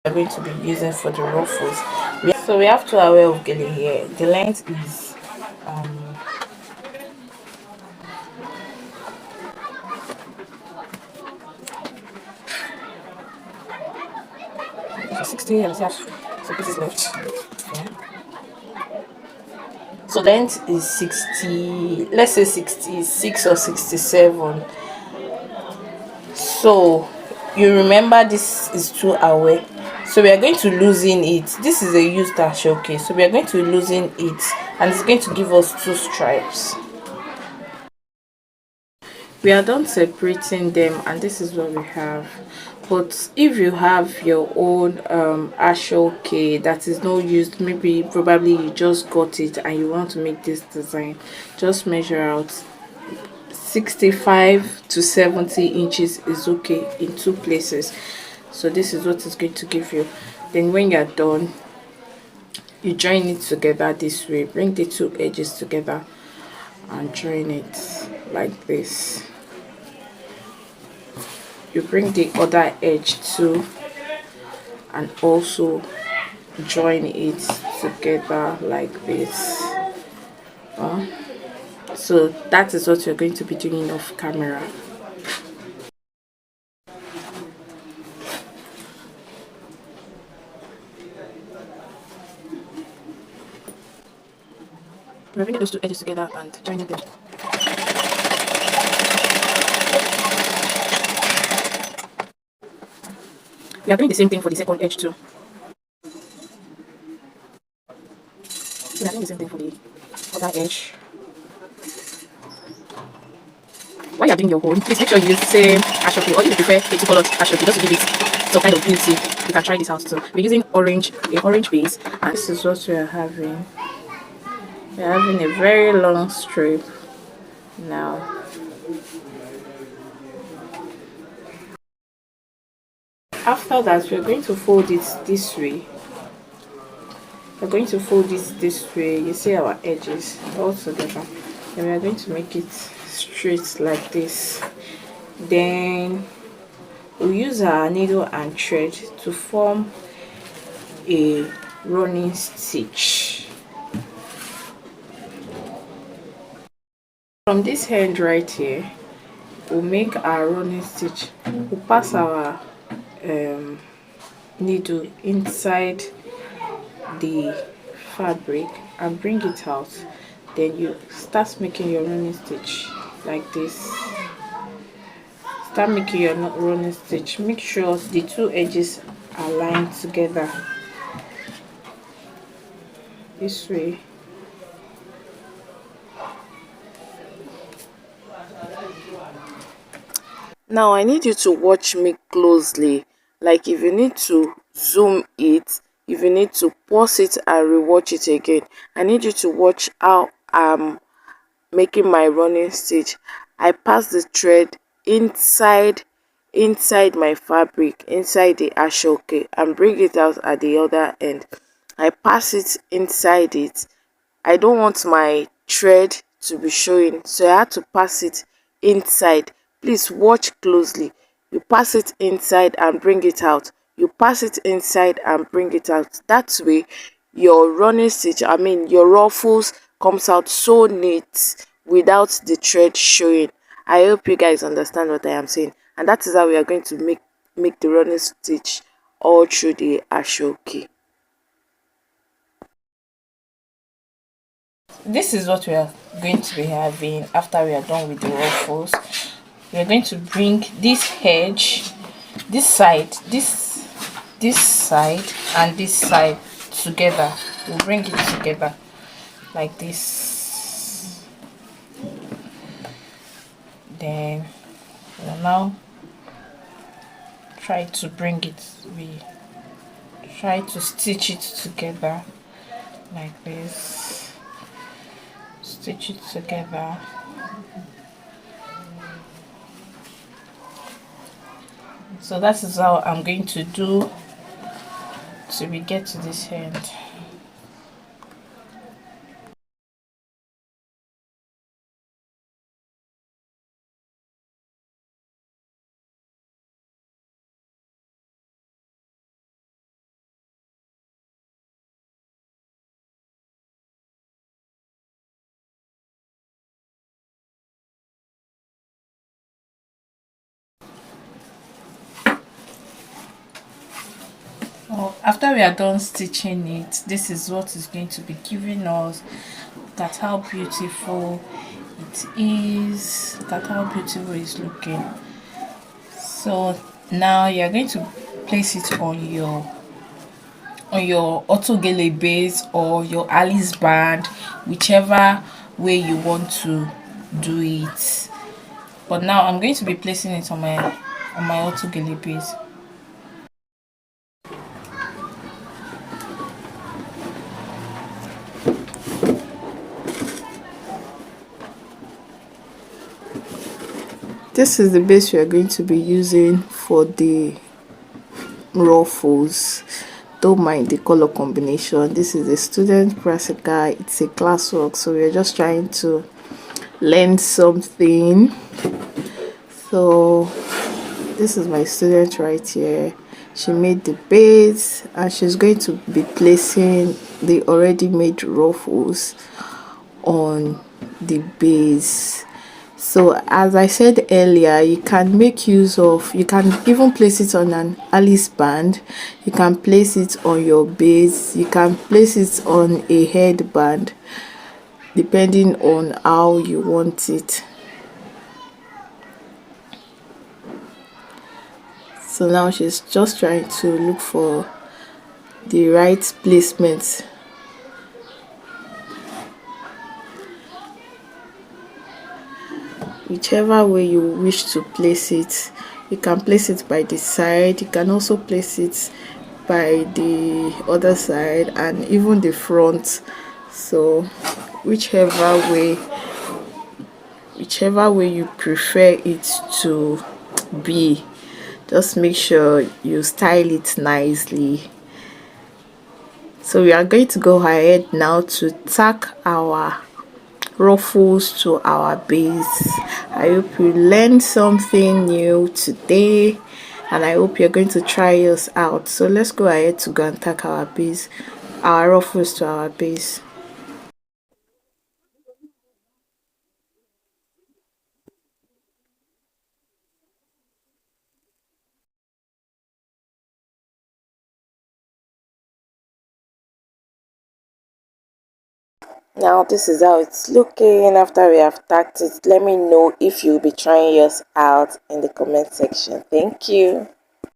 we're going to be using for the ruffles. So we have to aware of getting here. The length is 60 and we have some pieces left. Yeah. So length is 60, let's say 66 or 67. So you remember this is too away, so we are going to loosen it. This is a used dash, okay, so we are going to loosen it and it's going to give us two stripes. We are done separating them and this is what we have. But if you have your own ashoke that is not used, maybe probably you just got it and you want to make this design, just measure out 65 to 70 inches is okay in two places. So this is what it's going to give you. Then when you're done, you join it together this way. Bring the two edges together and join it like this. You bring the other edge too and also join it together like this. So that is what you're going to be doing off camera. We're bringing those two edges together and joining them. We are doing the same thing for the second edge too. We are doing the same thing for the other edge. While you're doing your own, please make sure you use the same ashoke, or if you prefer a two-colored ashoke just to give it some kind of beauty. You can try this out too. We're using orange, a orange base, and this is what we are having. We're having a very long strip now. After that, we're going to fold it this way. We're going to fold this way. You see our edges all together. And we're going to make it straight like this. Then we'll use our needle and thread to form a running stitch. From this end right here, we'll make our running stitch. We'll pass our needle inside the fabric and bring it out. Then you start making your running stitch like this. Start making your running stitch. Make sure the two edges are lined together this way. Now I need you to watch me closely. Like if you need to zoom it, if you need to pause it and rewatch it again, I need you to watch how I'm making my running stitch. I pass the thread inside my fabric, inside the ashoke, and bring it out at the other end. I pass it inside it. I don't want my thread to be showing, so I had to pass it inside. Please watch closely. You pass it inside and bring it out. You pass it inside and bring it out. That way your running stitch, I mean your ruffles, comes out so neat without the thread showing. I hope you guys understand what I am saying, and that is how we are going to make the running stitch all through the ashoke. This is what we are going to be having after we are done with the ruffles. We are going to bring this edge, this side, this side and this side together. We'll bring it together like this. Then we'll now try to bring it, we try to stitch it together like this. Stitch it together. So that is how I'm going to do till we get to this end. After we are done stitching it, this is what is going to be giving us. Look at how beautiful it is. Look at how beautiful it's looking. So now you're going to place it on your autogele base or your Alice band, whichever way you want to do it. But now I'm going to be placing it on my autogele base. This is the base we are going to be using for the ruffles. Don't mind the color combination. This is a student practical, it's a classwork, so we're just trying to learn something. So this is my student right here. She made the base and she's going to be placing the already made ruffles on the base. So as I said earlier, you can make use of, you can even place it on an Alice band, you can place it on your base, you can place it on a headband depending on how you want it. So now she's just trying to look for the right placement. Whichever way you wish to place it, you can place it by the side, you can also place it by the other side and even the front. So whichever way you prefer it to be, just make sure you style it nicely. So we are going to go ahead now to tack our ruffles to our base. I hope you learned something new today and I hope you're going to try yours out. So let's go ahead to go and tack our base, our ruffles to our base. Now this is how it's looking after we have tacked it. Let me know if you'll be trying yours out in the comment section. Thank you.